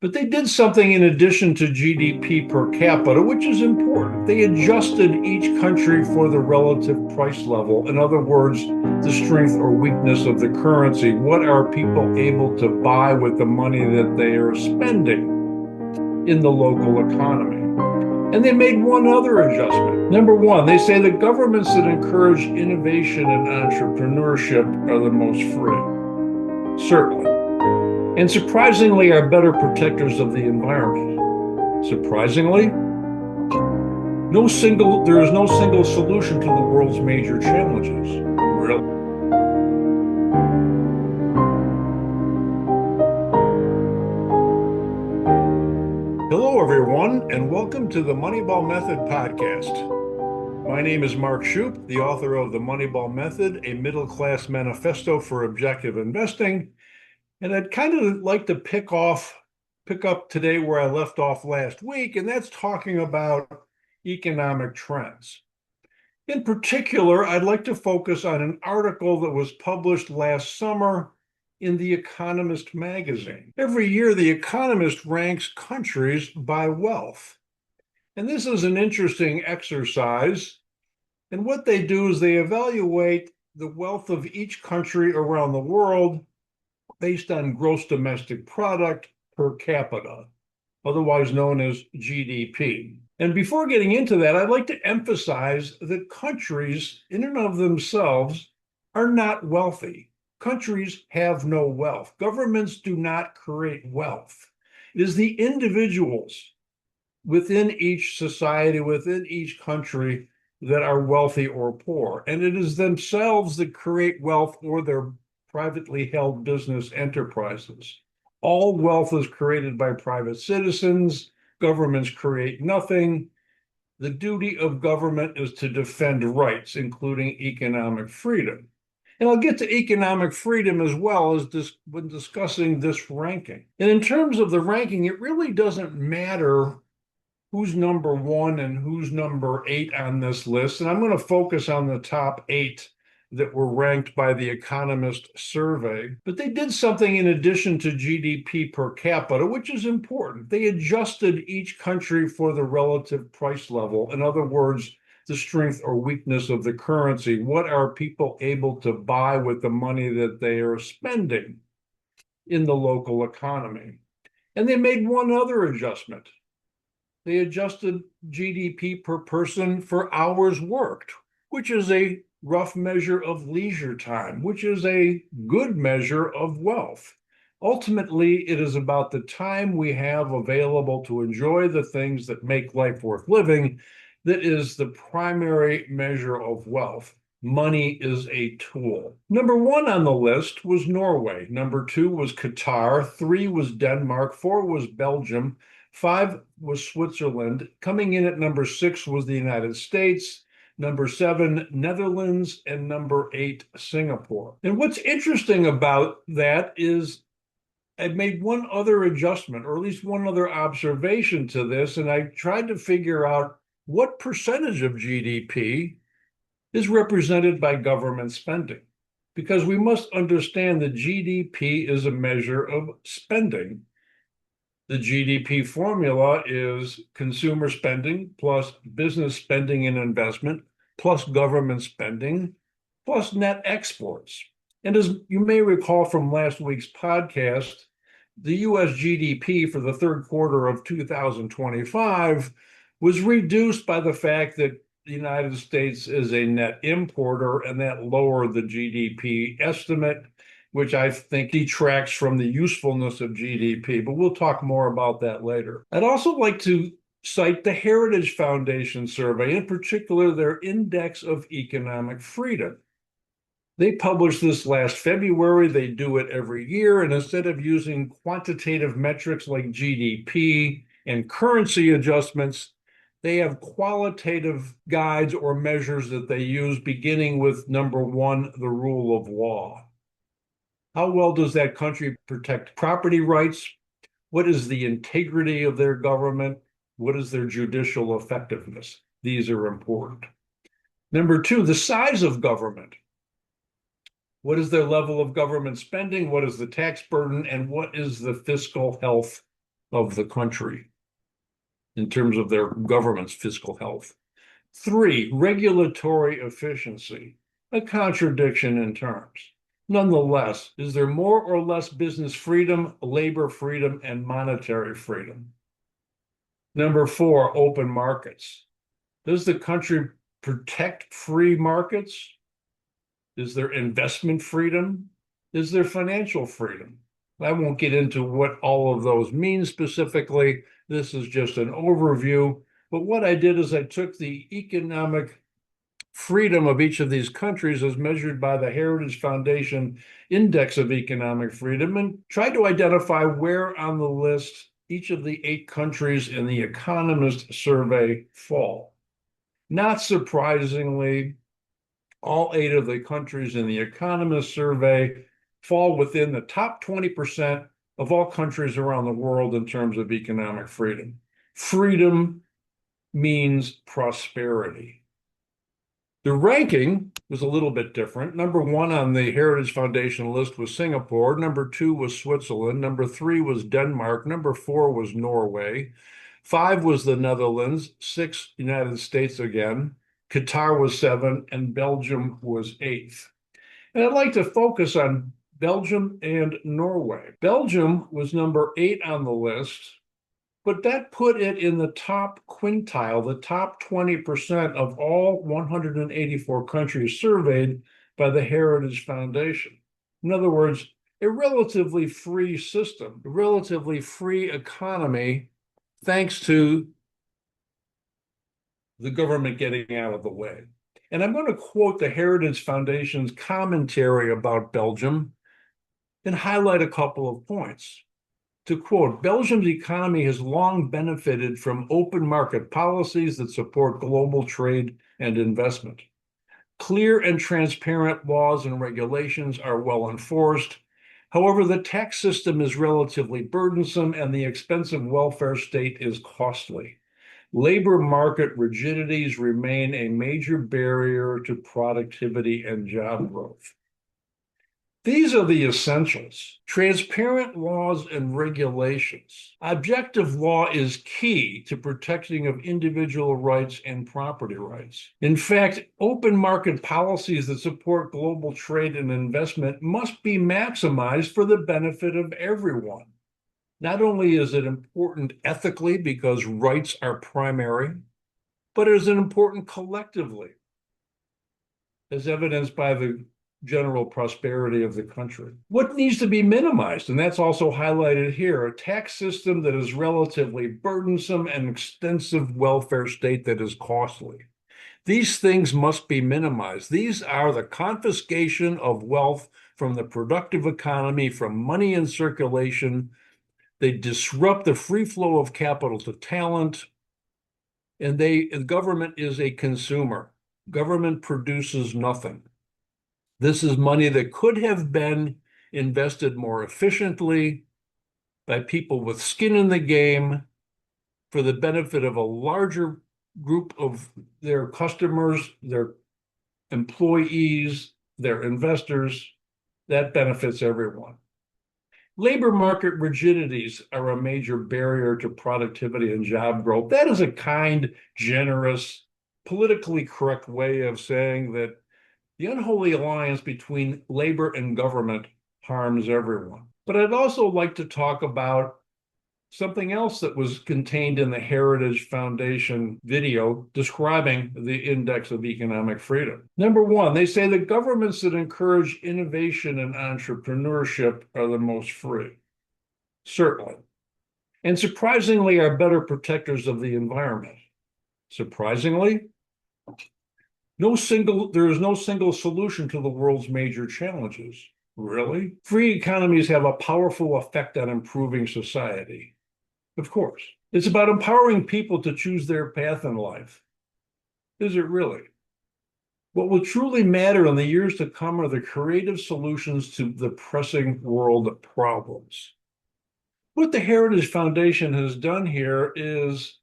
But they did something in addition to GDP per capita, which is important. They adjusted each country for the relative price level. In other words, the strength or weakness of the currency. What are people able to buy with the money that they are spending in the local economy? And they made one other adjustment. Number one, they say the governments that encourage innovation and entrepreneurship are the most free. Certainly. And surprisingly are better protectors of the environment. Surprisingly, there is no single solution to the world's major challenges. Really? Hello, everyone, and welcome to the Moneyball Method podcast. My name is Mark Shupe, the author of the Moneyball Method, a middle-class manifesto for objective investing. And I'd kind of like to pick up today where I left off last week, and that's talking about economic trends. In particular, I'd like to focus on an article that was published last summer in The Economist magazine. Every year, The Economist ranks countries by wealth. And this is an interesting exercise. And what they do is they evaluate the wealth of each country around the world based on gross domestic product per capita, otherwise known as GDP. And before getting into that, I'd like to emphasize that countries in and of themselves are not wealthy. Countries have no wealth. Governments do not create wealth. It is the individuals within each society, within each country, that are wealthy or poor. And it is themselves that create wealth or their privately held business enterprises. All wealth is created by private citizens. Governments create nothing. The duty of government is to defend rights, including economic freedom. And I'll get to economic freedom as well as when discussing this ranking. And in terms of the ranking, it really doesn't matter who's number one and who's number 8 on this list. And I'm going to focus on the top 8 that were ranked by the Economist survey. But they did something in addition to GDP per capita, which is important. They adjusted each country for the relative price level. In other words, the strength or weakness of the currency. What are people able to buy with the money that they are spending in the local economy? And they made one other adjustment. They adjusted GDP per person for hours worked, which is a rough measure of leisure time, which is a good measure of wealth. Ultimately, it is about the time we have available to enjoy the things that make life worth living that is the primary measure of wealth. Money is a tool. Number 1 on the list was Norway. Number 2 was Qatar. 3 was Denmark. 4 was Belgium. 5 was Switzerland. Coming in at number 6 was the United States. Number 7, Netherlands, and number 8, Singapore. And what's interesting about that is I've made one other adjustment, or at least one other observation to this, and I tried to figure out what percentage of GDP is represented by government spending. Because we must understand that GDP is a measure of spending. The GDP formula is consumer spending plus business spending and investment plus government spending plus net exports. And as you may recall from last week's podcast, the US GDP for the third quarter of 2025 was reduced by the fact that the United States is a net importer, and that lowered the GDP estimate, which I think detracts from the usefulness of GDP, but we'll talk more about that later. I'd also like to cite the Heritage Foundation survey, in particular their Index of Economic Freedom. They published this last February. They do it every year, and instead of using quantitative metrics like GDP and currency adjustments, they have qualitative guides or measures that they use, beginning with number 1, the rule of law. How well does that country protect property rights? What is the integrity of their government? What is their judicial effectiveness? These are important. Number 2, the size of government. What is their level of government spending? What is the tax burden? And what is the fiscal health of the country in terms of their government's fiscal health. 3, regulatory efficiency, a contradiction in terms. Nonetheless, is there more or less business freedom, labor freedom, and monetary freedom? Number 4, open markets. Does the country protect free markets? Is there investment freedom? Is there financial freedom? I won't get into what all of those mean specifically. This is just an overview. But what I did is I took the economic freedom of each of these countries as measured by the Heritage Foundation Index of Economic Freedom and tried to identify where on the list each of the 8 countries in the Economist survey fall. Not surprisingly, all 8 of the countries in the Economist survey fall within the top 20% of all countries around the world in terms of economic freedom. Freedom means prosperity. The ranking was a little bit different. Number 1 on the Heritage Foundation list was Singapore. Number 2 was Switzerland. Number 3 was Denmark. Number 4 was Norway. 5 was the Netherlands. 6, United States again. Qatar was 7, and Belgium was 8th. And I'd like to focus on Belgium and Norway. Belgium was number 8 on the list, but that put it in the top quintile, the top 20% of all 184 countries surveyed by the Heritage Foundation. In other words, a relatively free system, a relatively free economy, thanks to the government getting out of the way. And I'm going to quote the Heritage Foundation's commentary about Belgium and highlight a couple of points. To quote, Belgium's economy has long benefited from open market policies that support global trade and investment. Clear and transparent laws and regulations are well enforced. However, the tax system is relatively burdensome and the expensive welfare state is costly. Labor market rigidities remain a major barrier to productivity and job growth. These are the essentials. Transparent laws and regulations. Objective law is key to protecting of individual rights and property rights. In fact, open market policies that support global trade and investment must be maximized for the benefit of everyone. Not only is it important ethically because rights are primary, but it is important collectively, as evidenced by the general prosperity of the country. What needs to be minimized? And that's also highlighted here, a tax system that is relatively burdensome and extensive welfare state that is costly. These things must be minimized. These are the confiscation of wealth from the productive economy, from money in circulation. They disrupt the free flow of capital to talent, and the government is a consumer. Government produces nothing. This is money that could have been invested more efficiently by people with skin in the game for the benefit of a larger group of their customers, their employees, their investors. That benefits everyone. Labor market rigidities are a major barrier to productivity and job growth. That is a kind, generous, politically correct way of saying that the unholy alliance between labor and government harms everyone. But I'd also like to talk about something else that was contained in the Heritage Foundation video describing the Index of Economic Freedom. Number 1, they say the governments that encourage innovation and entrepreneurship are the most free. Certainly. And surprisingly are better protectors of the environment. Surprisingly, there is no single solution to the world's major challenges. Really? Free economies have a powerful effect on improving society. Of course. It's about empowering people to choose their path in life. Is it really? What will truly matter in the years to come are the creative solutions to the pressing world problems. What the Heritage Foundation has done here is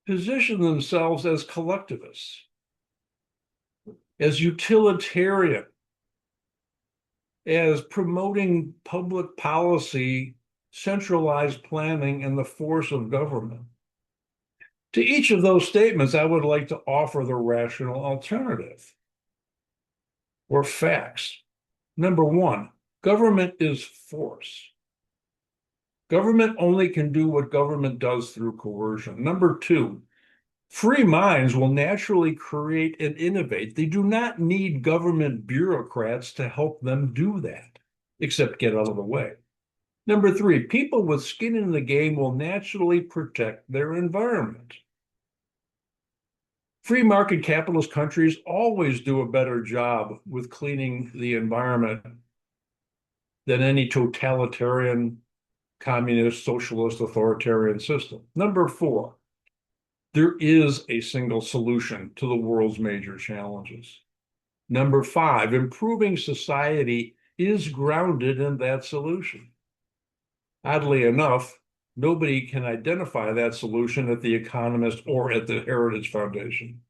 position themselves as collectivists, as utilitarian, as promoting public policy centralized planning, and the force of government. To each of those statements, I would like to offer the rational alternative or facts. Number one, government is force. Government only can do what government does through coercion. Number two, free minds will naturally create and innovate. They do not need government bureaucrats to help them do that, except get out of the way. Number three, people with skin in the game will naturally protect their environment. Free market capitalist countries always do a better job with cleaning the environment than any totalitarian, communist, socialist, authoritarian system. Number four, there is a single solution to the world's major challenges. Number five, improving society is grounded in that solution. Oddly enough, nobody can identify that solution at The Economist or at the Heritage Foundation.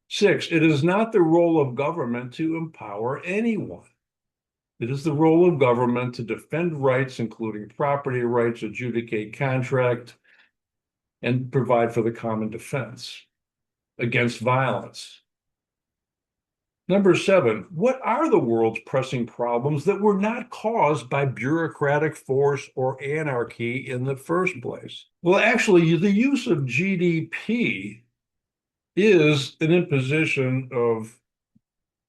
Six, it is not the role of government to empower anyone. It is the role of government to defend rights, including property rights, adjudicate contract, and provide for the common defense against violence. Number seven, what are the world's pressing problems that were not caused by bureaucratic force or anarchy in the first place? Well, actually, the use of GDP is an imposition of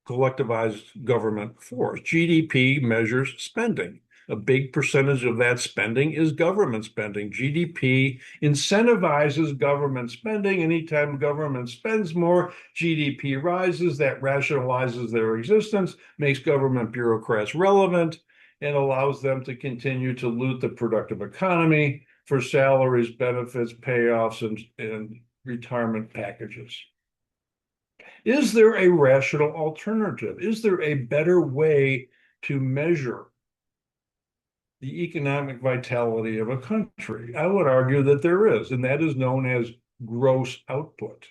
collectivized government force. GDP measures spending. A big percentage of that spending is government spending. GDP incentivizes government spending. Anytime government spends more, GDP rises. That rationalizes their existence, makes government bureaucrats relevant, and allows them to continue to loot the productive economy for salaries, benefits, payoffs, and retirement packages. Is there a rational alternative? Is there a better way to measure the economic vitality of a country? I would argue that there is, and that is known as gross output.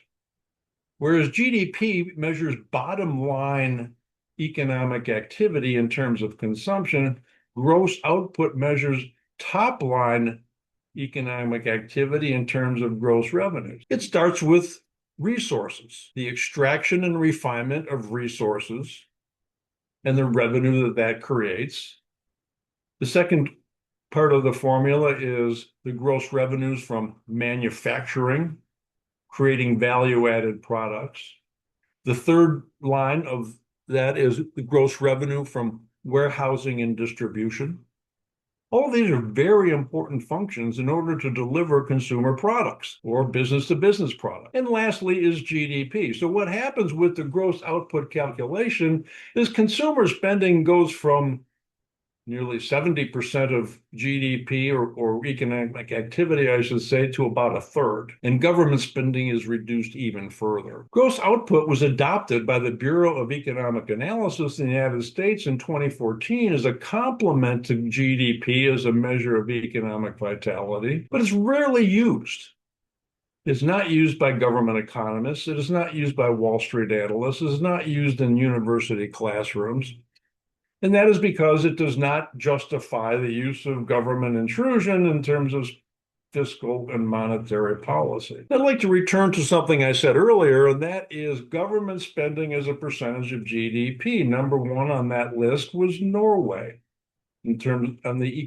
Whereas GDP measures bottom line economic activity in terms of consumption, gross output measures top line economic activity in terms of gross revenues. It starts with resources, the extraction and refinement of resources, and the revenue that that creates. The second part of the formula is the gross revenues from manufacturing, creating value-added products. The third line of that is the gross revenue from warehousing and distribution. All these are very important functions in order to deliver consumer products or business-to-business products. And lastly is GDP. So what happens with the gross output calculation is consumer spending goes from nearly 70% of GDP or economic activity, I should say, to about a third. And government spending is reduced even further. Gross output was adopted by the Bureau of Economic Analysis in the United States in 2014 as a complement to GDP as a measure of economic vitality, but it's rarely used. It's not used by government economists. It is not used by Wall Street analysts. It is not used in university classrooms. And that is because it does not justify the use of government intrusion in terms of fiscal and monetary policy. I'd like to return to something I said earlier, and that is government spending as a percentage of GDP. Number one on that list was Norway in terms on the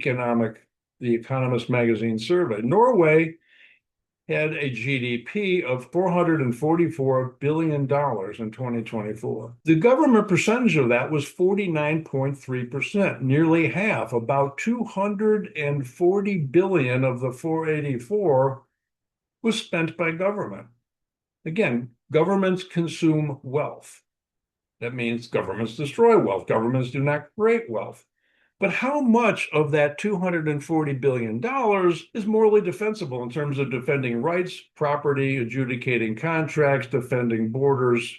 Economist magazine survey. Norway had a GDP of $444 billion in 2024. The government percentage of that was 49.3%, nearly half, about 240 billion of the 484 was spent by government. Again, governments consume wealth. That means governments destroy wealth. Governments do not create wealth. But how much of that $240 billion is morally defensible in terms of defending rights, property, adjudicating contracts, defending borders,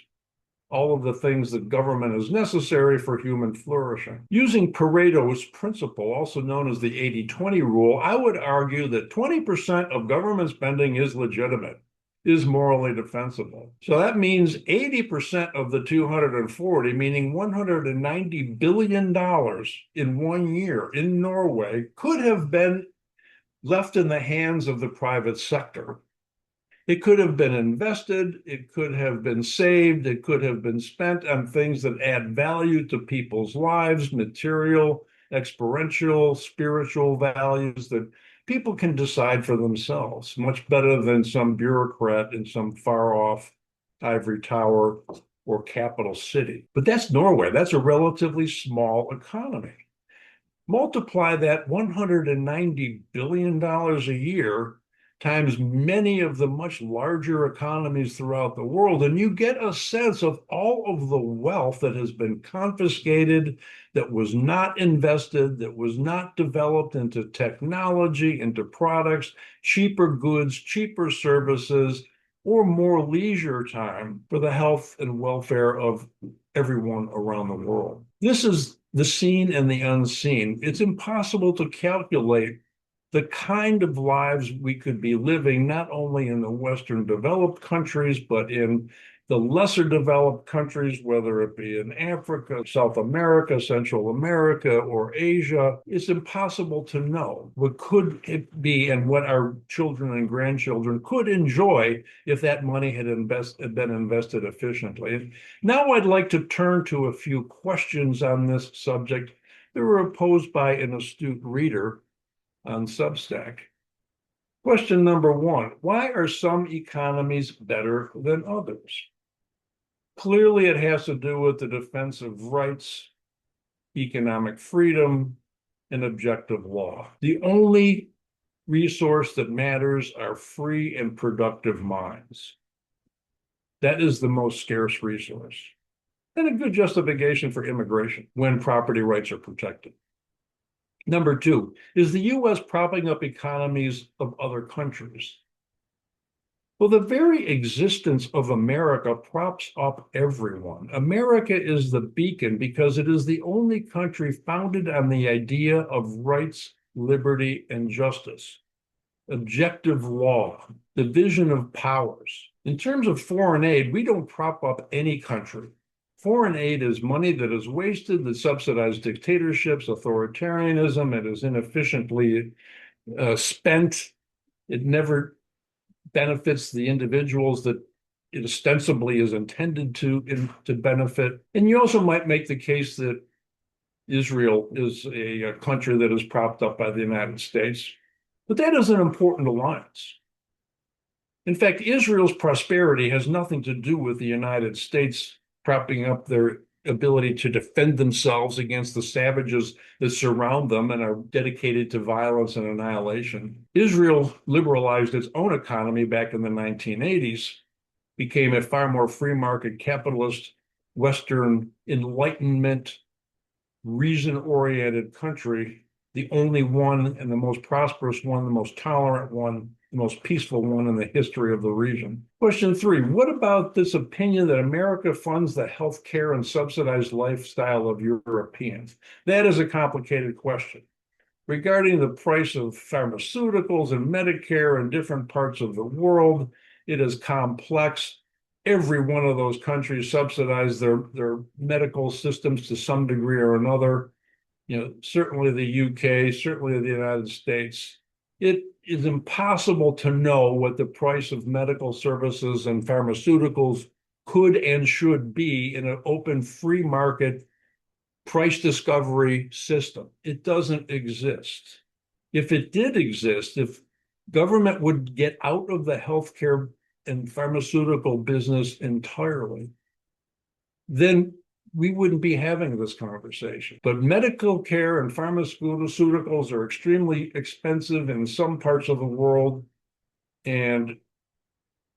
all of the things that government is necessary for human flourishing? Using Pareto's principle, also known as the 80-20 rule, I would argue that 20% of government spending is legitimate, is morally defensible. So that means 80% of the 240, meaning $190 billion in 1 year in Norway, could have been left in the hands of the private sector. It could have been invested, it could have been saved, it could have been spent on things that add value to people's lives, material, experiential, spiritual values that people can decide for themselves, much better than some bureaucrat in some far off ivory tower or capital city. But that's Norway. That's a relatively small economy. Multiply that $190 billion a year times many of the much larger economies throughout the world, and you get a sense of all of the wealth that has been confiscated, that was not invested, that was not developed into technology, into products, cheaper goods, cheaper services, or more leisure time for the health and welfare of everyone around the world. This is the seen and the unseen. It's impossible to calculate the kind of lives we could be living, not only in the Western developed countries, but in the lesser developed countries, whether it be in Africa, South America, Central America, or Asia. It's impossible to know what could it be and what our children and grandchildren could enjoy if that money had been invested efficiently. And now I'd like to turn to a few questions on this subject that were posed by an astute reader on Substack. Question number one, why are some economies better than others? Clearly, it has to do with the defense of rights, economic freedom, and objective law. The only resource that matters are free and productive minds. That is the most scarce resource, and a good justification for immigration when property rights are protected. Number two, is the U.S. propping up economies of other countries? Well, the very existence of America props up everyone. America is the beacon because it is the only country founded on the idea of rights, liberty, and justice, objective law, division of powers. In terms of foreign aid, we don't prop up any country. Foreign aid is money that is wasted, that subsidizes dictatorships, authoritarianism. It is inefficiently spent. It never benefits the individuals that it ostensibly is intended to benefit. And you also might make the case that Israel is a country that is propped up by the United States. But that is an important alliance. In fact, Israel's prosperity has nothing to do with the United States propping up their ability to defend themselves against the savages that surround them and are dedicated to violence and annihilation. Israel liberalized its own economy back in the 1980s, became a far more free market capitalist, Western Enlightenment, reason-oriented country, the only one and the most prosperous one, the most tolerant one, the most peaceful one in the history of the region. Question three, what about this opinion that America funds the healthcare and subsidized lifestyle of Europeans? That is a complicated question. Regarding the price of pharmaceuticals and Medicare in different parts of the world, it is complex. Every one of those countries subsidize their medical systems to some degree or another. Certainly the UK, certainly the United States. It is impossible to know what the price of medical services and pharmaceuticals could and should be in an open free market price discovery system. It doesn't exist. If it did exist, if government would get out of the healthcare and pharmaceutical business entirely, then we wouldn't be having this conversation. But medical care and pharmaceuticals are extremely expensive in some parts of the world and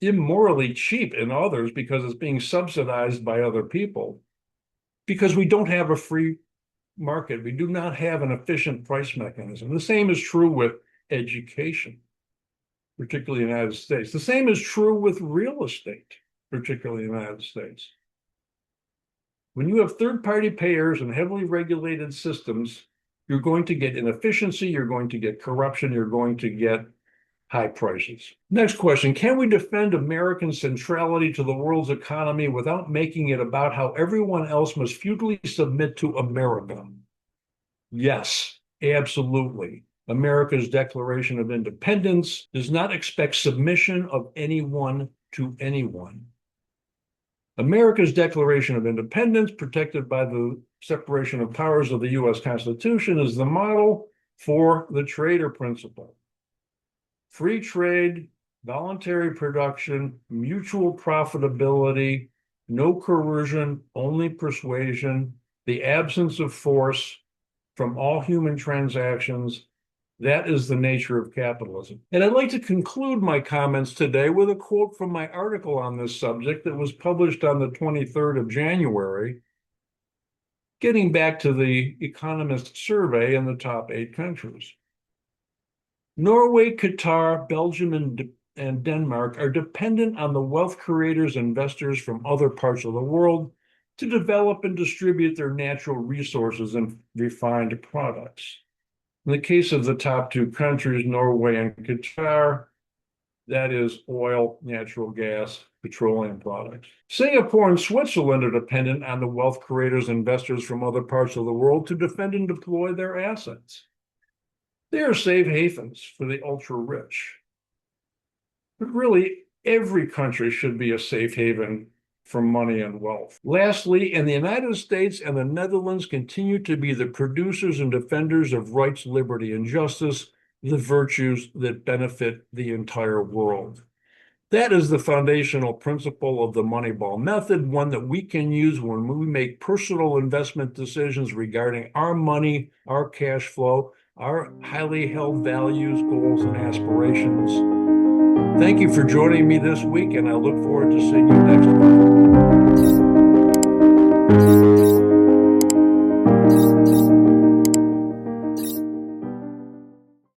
immorally cheap in others because it's being subsidized by other people. Because we don't have a free market. We do not have an efficient price mechanism. The same is true with education, particularly in the United States. The same is true with real estate, particularly in the United States. When you have third-party payers and heavily regulated systems, you're going to get inefficiency, you're going to get corruption, you're going to get high prices. Next question, can we defend American centrality to the world's economy without making it about how everyone else must futilely submit to America? Yes, absolutely. America's Declaration of Independence does not expect submission of anyone to anyone. America's Declaration of Independence, protected by the separation of powers of the U.S. Constitution, is the model for the trader principle. Free trade, voluntary production, mutual profitability, no coercion, only persuasion, the absence of force from all human transactions. That is the nature of capitalism. And I'd like to conclude my comments today with a quote from my article on this subject that was published on the 23rd of January, getting back to the Economist survey in the top 8 countries. Norway, Qatar, Belgium, and Denmark are dependent on the wealth creators and investors from other parts of the world to develop and distribute their natural resources and refined products. In the case of the top 2 countries, Norway and Qatar, that is oil, natural gas, petroleum products. Singapore and Switzerland are dependent on the wealth creators and investors from other parts of the world to defend and deploy their assets. They are safe havens for the ultra-rich. But really, every country should be a safe haven for money and wealth. Lastly, and the United States and the Netherlands continue to be the producers and defenders of rights, liberty, and justice, the virtues that benefit the entire world. That is the foundational principle of the Moneyball Method, one that we can use when we make personal investment decisions regarding our money, our cash flow, our highly held values, goals, and aspirations. Thank you for joining me this week, and I look forward to seeing you next month.